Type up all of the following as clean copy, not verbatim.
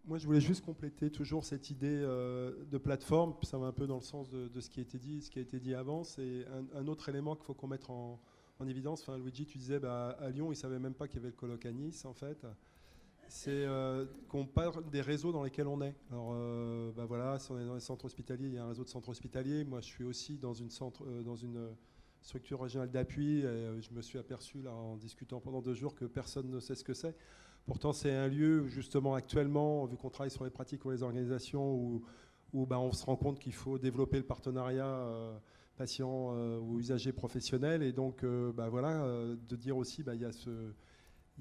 Moi, je voulais juste compléter toujours cette idée de plateforme. Ça va un peu dans le sens de ce qui a été dit, ce qui a été dit avant. C'est un autre élément qu'il faut qu'on mette en évidence. Enfin, Luigi, tu disais, à Lyon, ils ne savaient même pas qu'il y avait le colloque à Nice, en fait. C'est qu'on parle des réseaux dans lesquels on est. Alors, voilà, si on est dans les centres hospitaliers, il y a un réseau de centres hospitaliers. Moi, je suis aussi dans une structure régionale d'appui. Et je me suis aperçu, là, en discutant pendant 2 jours, que personne ne sait ce que c'est. Pourtant, c'est un lieu où, justement, actuellement, vu qu'on travaille sur les pratiques ou les organisations, où on se rend compte qu'il faut développer le partenariat patient ou usager professionnel. Et donc, de dire aussi, il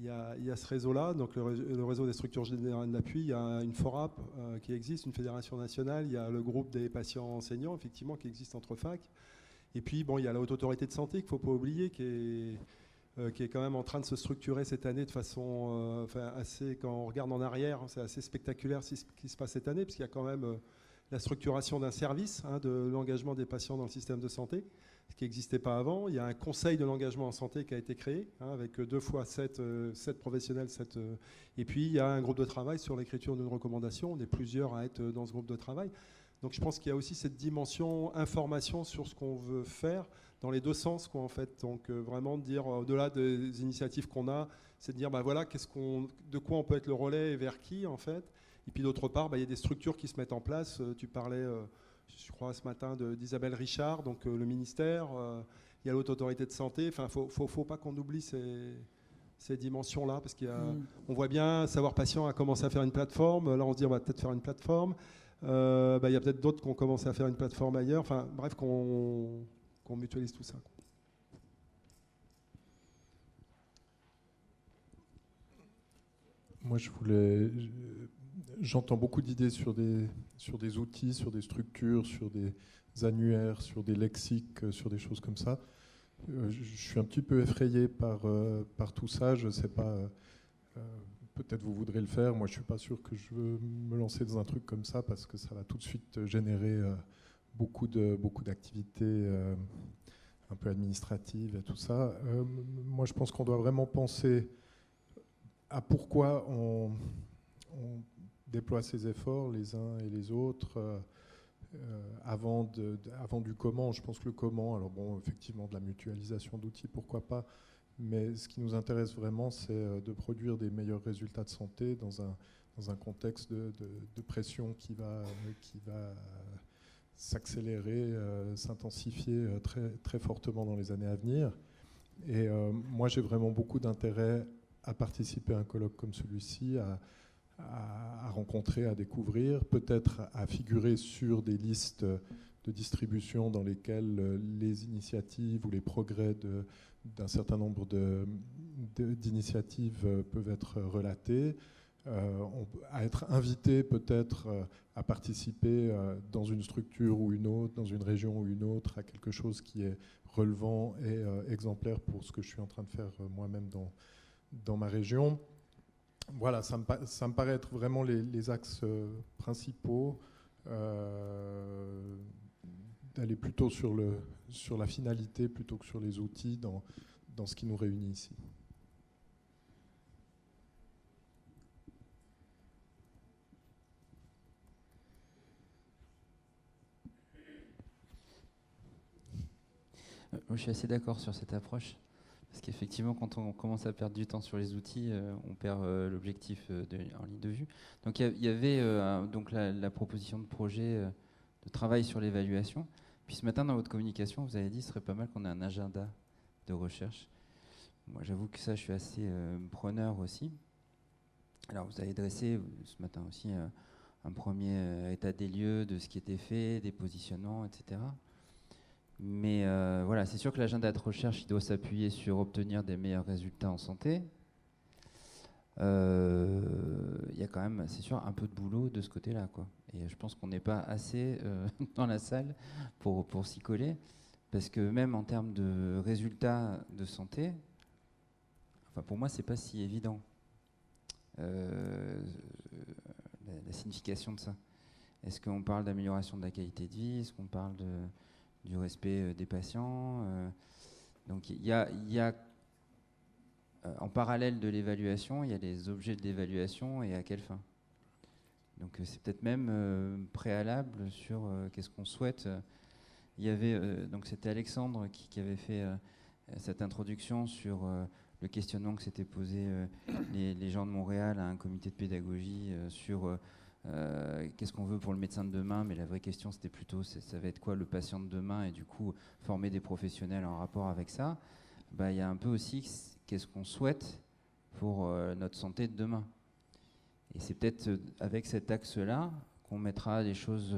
y a ce réseau-là, donc le réseau des structures générales d'appui. Il y a une FORAP qui existe, une fédération nationale. Il y a le groupe des patients enseignants, effectivement, qui existe entre facs. Et puis, il y a la Haute Autorité de Santé qu'il ne faut pas oublier, qui est quand même en train de se structurer cette année de façon assez, quand on regarde en arrière, c'est assez spectaculaire ce qui se passe cette année, parce qu'il y a quand même la structuration d'un service de l'engagement des patients dans le système de santé, ce qui n'existait pas avant. Il y a un conseil de l'engagement en santé qui a été créé, avec 2 fois 7 professionnels. Et puis, il y a un groupe de travail sur l'écriture d'une recommandation. On est plusieurs à être dans ce groupe de travail. Donc je pense qu'il y a aussi cette dimension information sur ce qu'on veut faire dans les 2 sens, quoi, en fait. Donc vraiment de dire, au-delà des initiatives qu'on a, c'est de dire, voilà, de quoi on peut être le relais et vers qui, en fait. Et puis d'autre part, il y a des structures qui se mettent en place. Tu parlais, je crois, ce matin d'Isabelle Richard, donc le ministère. Il y a l'Haute Autorité de Santé. Enfin, faut pas qu'on oublie ces dimensions-là, parce on voit bien, Savoir Patient a commencé à faire une plateforme. Là, on se dit, on va peut-être faire une plateforme. Il y a peut-être d'autres qui ont commencé à faire une plateforme ailleurs. Enfin, bref, qu'on mutualise tout ça. Moi, j'entends beaucoup d'idées sur des outils, sur des structures, sur des annuaires, sur des lexiques, sur des choses comme ça. Je suis un petit peu effrayé par tout ça. Je ne sais pas, peut-être vous voudrez le faire. Moi, je ne suis pas sûr que je veux me lancer dans un truc comme ça, parce que ça va tout de suite générer beaucoup d'activités un peu administratives et tout ça. Moi, je pense qu'on doit vraiment penser à pourquoi on déploie ces efforts les uns et les autres avant du comment. Je pense que le comment, alors bon, effectivement, de la mutualisation d'outils, pourquoi pas, mais ce qui nous intéresse vraiment, c'est de produire des meilleurs résultats de santé dans un contexte de pression qui va s'accélérer, s'intensifier très, très fortement dans les années à venir. Et moi, j'ai vraiment beaucoup d'intérêt à participer à un colloque comme celui-ci, à rencontrer, à découvrir, peut-être à figurer sur des listes de distribution dans lesquelles les initiatives ou les progrès d'un certain nombre d'initiatives peuvent être relatés, à être invité peut-être à participer dans une structure ou une autre, dans une région ou une autre, à quelque chose qui est relevant et exemplaire pour ce que je suis en train de faire moi-même dans ma région. Voilà, ça me paraît être vraiment les axes principaux, d'aller plutôt sur la finalité plutôt que sur les outils dans ce qui nous réunit ici. Je suis assez d'accord sur cette approche. Parce qu'effectivement, quand on commence à perdre du temps sur les outils, on perd l'objectif en ligne de vue. Donc il y avait donc la proposition de projet de travail sur l'évaluation. Puis ce matin, dans votre communication, vous avez dit qu'il serait pas mal qu'on ait un agenda de recherche. Moi, j'avoue que ça, je suis assez preneur aussi. Alors, vous avez dressé ce matin aussi un premier état des lieux de ce qui était fait, des positionnements, etc. Mais voilà, c'est sûr que l'agenda de recherche, il doit s'appuyer sur obtenir des meilleurs résultats en santé. Il y a quand même, c'est sûr, un peu de boulot de ce côté-là, quoi. Et je pense qu'on n'est pas assez dans la salle pour s'y coller, parce que même en termes de résultats de santé, enfin pour moi, c'est pas si évident la signification de ça. Est-ce qu'on parle d'amélioration de la qualité de vie? Est-ce qu'on parle du respect des patients? Donc il y a en parallèle de l'évaluation, il y a les objets de l'évaluation et à quelle fin. Donc c'est peut-être même préalable sur qu'est-ce qu'on souhaite. Il y avait, donc c'était Alexandre qui avait fait cette introduction sur le questionnement que s'étaient posé les gens de Montréal à un comité de pédagogie sur qu'est-ce qu'on veut pour le médecin de demain, mais la vraie question c'était plutôt ça va être quoi le patient de demain, et du coup former des professionnels en rapport avec ça. Bah, il y a un peu aussi qu'est-ce qu'on souhaite pour notre santé de demain. Et c'est peut-être avec cet axe-là qu'on mettra les choses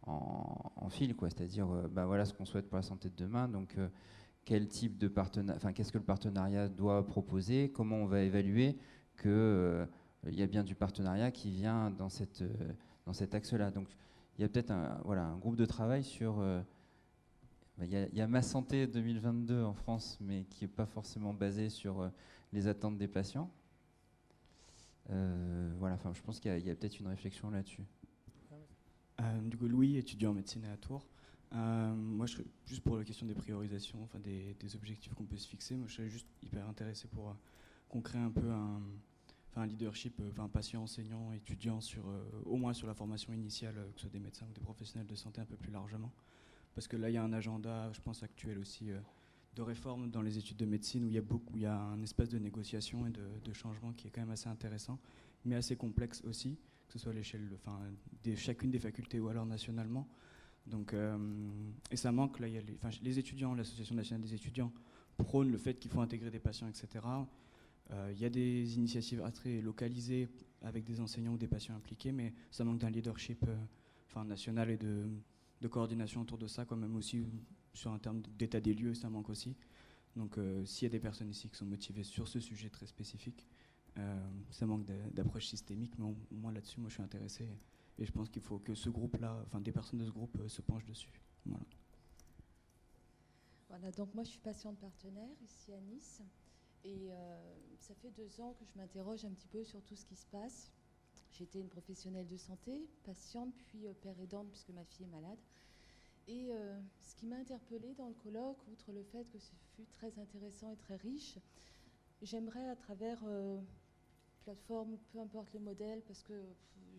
en fil, quoi. C'est-à-dire, bah, voilà ce qu'on souhaite pour la santé de demain. Donc, quel type de partenariat, enfin, qu'est-ce que le partenariat doit proposer, comment on va évaluer que il y a bien du partenariat qui vient dans cet axe-là. Donc, il y a peut-être un groupe de travail sur. Il y a Ma Santé 2022 en France, mais qui n'est pas forcément basé sur les attentes des patients. Voilà, enfin, je pense qu'il y a peut-être une réflexion là-dessus. Du coup, Louis, étudiant en médecine à Tours. Moi, je serais juste pour la question des priorisations, enfin des objectifs qu'on peut se fixer. Moi, je serais juste hyper intéressé pour qu'on crée un peu un leadership, patient, enseignant, étudiant, au moins sur la formation initiale, que ce soit des médecins ou des professionnels de santé un peu plus largement. Parce que là, il y a un agenda, je pense, actuel aussi de réforme dans les études de médecine où il y a un espace de négociation et de changement qui est quand même assez intéressant, mais assez complexe aussi, que ce soit à l'échelle de chacune des facultés ou alors nationalement. Donc, et ça manque, là, les étudiants, l'Association nationale des étudiants prône le fait qu'il faut intégrer des patients, etc. Il y a des initiatives très localisées avec des enseignants ou des patients impliqués, mais ça manque d'un leadership national et de coordination autour de ça, quand même aussi sur un terme d'état des lieux, ça manque aussi. Donc s'il y a des personnes ici qui sont motivées sur ce sujet très spécifique, ça manque d'approche systémique, mais au moins là-dessus, moi je suis intéressé et je pense qu'il faut que ce groupe-là, des personnes de ce groupe se penchent dessus. Voilà, donc moi je suis patiente partenaire ici à Nice et ça fait 2 ans que je m'interroge un petit peu sur tout ce qui se passe. J'étais une professionnelle de santé, patiente, puis père aidante puisque ma fille est malade. Et ce qui m'a interpellée dans le colloque, outre le fait que ce fut très intéressant et très riche, j'aimerais à travers plateforme, peu importe le modèle, parce que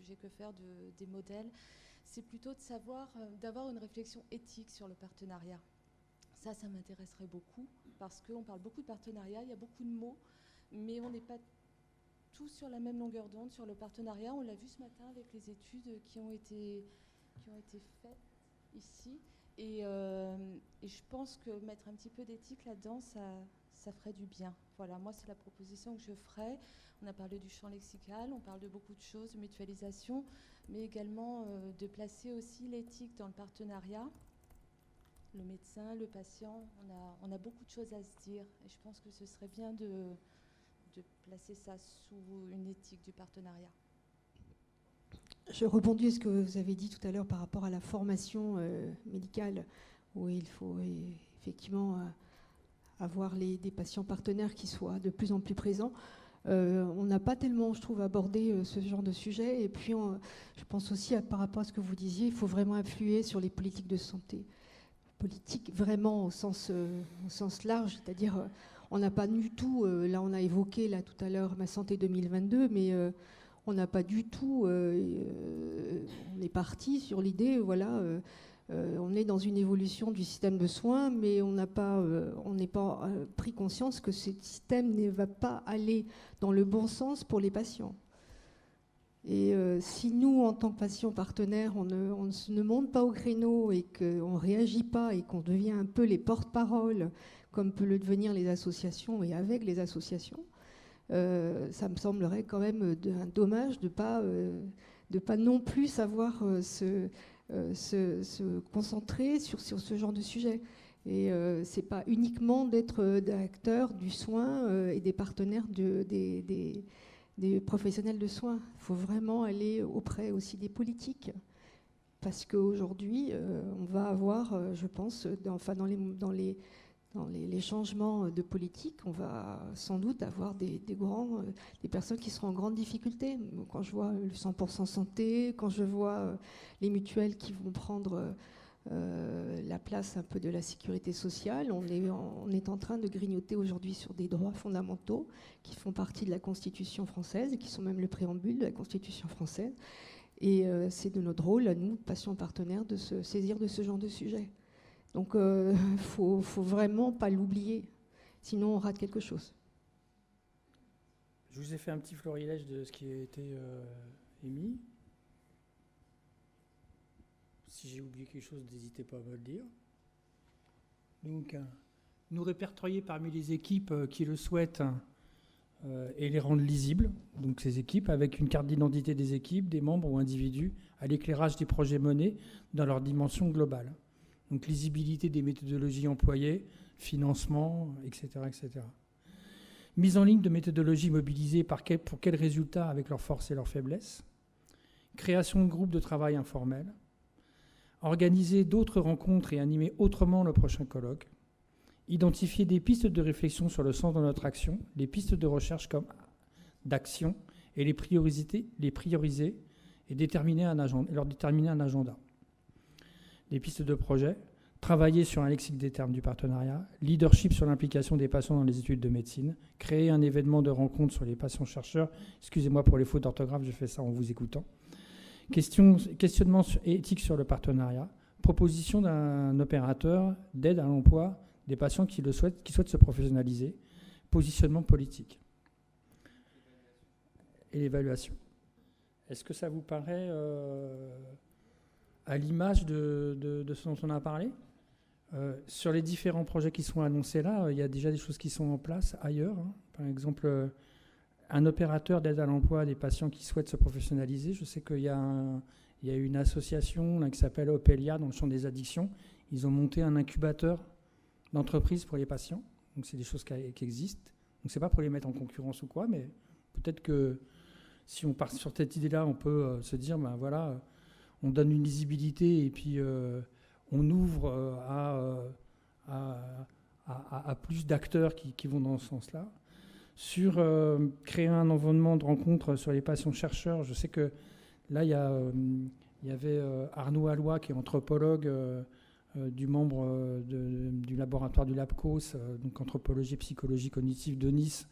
j'ai que faire des modèles, c'est plutôt de savoir, d'avoir une réflexion éthique sur le partenariat. Ça m'intéresserait beaucoup, parce qu'on parle beaucoup de partenariat, il y a beaucoup de mots, mais on n'est pas tous sur la même longueur d'onde sur le partenariat. On l'a vu ce matin avec les études qui ont été faites ici. Et je pense que mettre un petit peu d'éthique là-dedans, ça ferait du bien. Voilà, moi, c'est la proposition que je ferais. On a parlé du champ lexical, on parle de beaucoup de choses, de mutualisation, mais également de placer aussi l'éthique dans le partenariat. Le médecin, le patient, on a beaucoup de choses à se dire. Et je pense que ce serait bien de placer ça sous une éthique du partenariat. Je rebondis sur ce que vous avez dit tout à l'heure par rapport à la formation médicale, où il faut effectivement avoir des patients partenaires qui soient de plus en plus présents. On n'a pas tellement, je trouve, abordé ce genre de sujet. Et puis, je pense aussi, par rapport à ce que vous disiez, il faut vraiment influer sur les politiques de santé. Politique vraiment au sens large, c'est-à-dire... on n'a pas du tout, là on a évoqué là, tout à l'heure Ma Santé 2022, mais on n'a pas du tout, on est parti sur l'idée, voilà, on est dans une évolution du système de soins, mais on n'est pas pris conscience que ce système ne va pas aller dans le bon sens pour les patients. Et si nous, en tant que patients partenaires, on ne monte pas au créneau et qu'on ne réagit pas et qu'on devient un peu les porte-paroles, comme peut le devenir les associations et avec les associations, ça me semblerait quand même un dommage de pas non plus savoir se concentrer sur ce genre de sujet. Et c'est pas uniquement d'être acteur du soin et des partenaires des professionnels de soins. Il faut vraiment aller auprès aussi des politiques. Parce qu'aujourd'hui, on va avoir, je pense, dans les changements de politique, on va sans doute avoir des personnes qui seront en grande difficulté. Quand je vois le 100% santé, quand je vois les mutuelles qui vont prendre la place un peu de la sécurité sociale. On est en train de grignoter aujourd'hui sur des droits fondamentaux qui font partie de la Constitution française et qui sont même le préambule de la Constitution française. Et c'est de notre rôle, à nous, patients partenaires, de se saisir de ce genre de sujet. Donc, faut vraiment pas l'oublier, sinon on rate quelque chose. Je vous ai fait un petit florilège de ce qui a été émis. Si j'ai oublié quelque chose, n'hésitez pas à me le dire. Donc, nous répertorier parmi les équipes qui le souhaitent et les rendre lisibles. Donc, ces équipes avec une carte d'identité des équipes, des membres ou individus, à l'éclairage des projets menés dans leur dimension globale. Donc, lisibilité des méthodologies employées, financement, etc., etc. Mise en ligne de méthodologies mobilisées pour quels résultats avec leurs forces et leurs faiblesses. Création de groupes de travail informels. Organiser d'autres rencontres et animer autrement le prochain colloque. Identifier des pistes de réflexion sur le sens de notre action, les pistes de recherche comme d'action et les prioriser et leur déterminer un agenda. Les pistes de projet. Travailler sur un lexique des termes du partenariat, leadership sur l'implication des patients dans les études de médecine, créer un événement de rencontre sur les patients-chercheurs. Excusez-moi pour les fautes d'orthographe, je fais ça en vous écoutant. Questionnement éthique sur le partenariat, proposition d'un opérateur d'aide à l'emploi des patients qui souhaitent se professionnaliser, positionnement politique. Et l'évaluation. Est-ce que ça vous paraît à l'image de ce dont on a parlé ? Sur les différents projets qui sont annoncés là, il y a déjà des choses qui sont en place ailleurs. Par exemple, un opérateur d'aide à l'emploi des patients qui souhaitent se professionnaliser. Je sais qu'il y a une association là, qui s'appelle Opelia dans le champ des addictions. Ils ont monté un incubateur d'entreprise pour les patients. Donc c'est des choses qui existent. Donc c'est pas pour les mettre en concurrence ou quoi, mais peut-être que si on part sur cette idée-là, on peut se dire, ben voilà, on donne une lisibilité et puis on ouvre à plus d'acteurs qui vont dans ce sens-là. Sur créer un environnement de rencontre sur les patients-chercheurs, je sais que là, il y avait Arnaud Alloy, qui est anthropologue, du membre du laboratoire du LabCos, donc anthropologie et psychologie cognitive de Nice,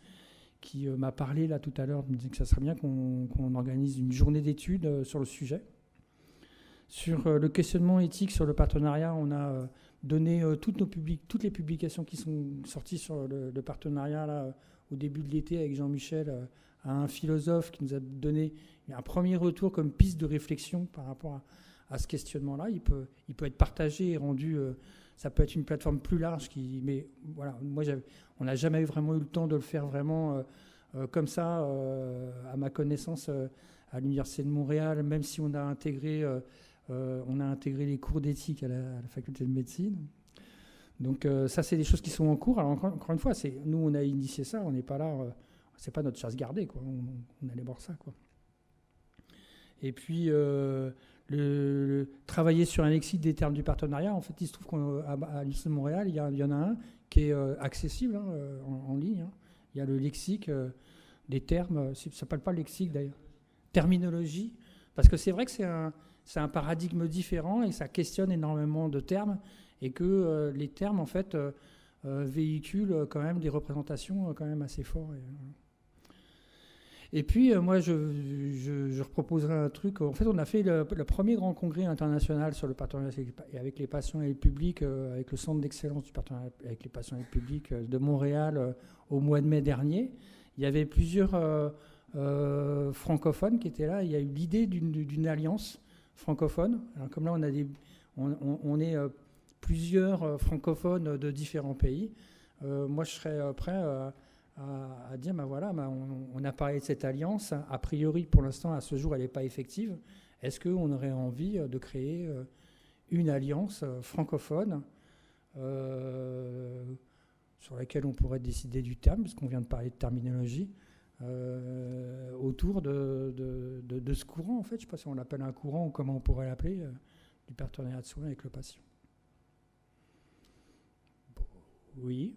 qui m'a parlé là tout à l'heure, me disait que ça serait bien qu'on organise une journée d'études sur le sujet. Sur le questionnement éthique sur le partenariat, on a donné toutes les publications qui sont sorties sur le partenariat là, au début de l'été avec Jean-Michel à un philosophe qui nous a donné un premier retour comme piste de réflexion par rapport à ce questionnement-là. Il peut être partagé et rendu... ça peut être une plateforme plus large. Mais voilà, moi, on n'a jamais vraiment eu le temps de le faire vraiment comme ça, à ma connaissance, à l'Université de Montréal, même si on a intégré les cours d'éthique à la faculté de médecine. Donc ça, c'est des choses qui sont en cours. Alors encore une fois, nous, on a initié ça, on n'est pas là, c'est pas notre chasse gardée, quoi. On allait voir ça, quoi. Et puis, travailler sur un lexique des termes du partenariat. En fait, il se trouve qu'à l'Université de Montréal, il y en a un qui est accessible en ligne. Il y a le lexique des termes, ça ne s'appelle pas lexique d'ailleurs, terminologie, parce que c'est vrai que c'est un paradigme différent et ça questionne énormément de termes et que les termes, en fait, véhiculent quand même des représentations quand même assez fortes. Et puis, moi, je proposerai un truc. En fait, on a fait le premier grand congrès international sur le partenariat avec les patients et le public, avec le Centre d'excellence du partenariat avec les patients et le public de Montréal au mois de mai dernier. Il y avait plusieurs francophones qui étaient là. Il y a eu l'idée d'une alliance francophone. Alors, comme là, on est plusieurs francophones de différents pays. Moi, je serais prêt à dire, voilà, on a parlé de cette alliance. A priori, pour l'instant, à ce jour, elle n'est pas effective. Est-ce qu'on aurait envie de créer une alliance francophone sur laquelle on pourrait décider du terme, parce qu'on vient de parler de terminologie, autour de ce courant, en fait. Je ne sais pas si on l'appelle un courant ou comment on pourrait l'appeler, du partenariat de soins avec le patient. Bon, oui.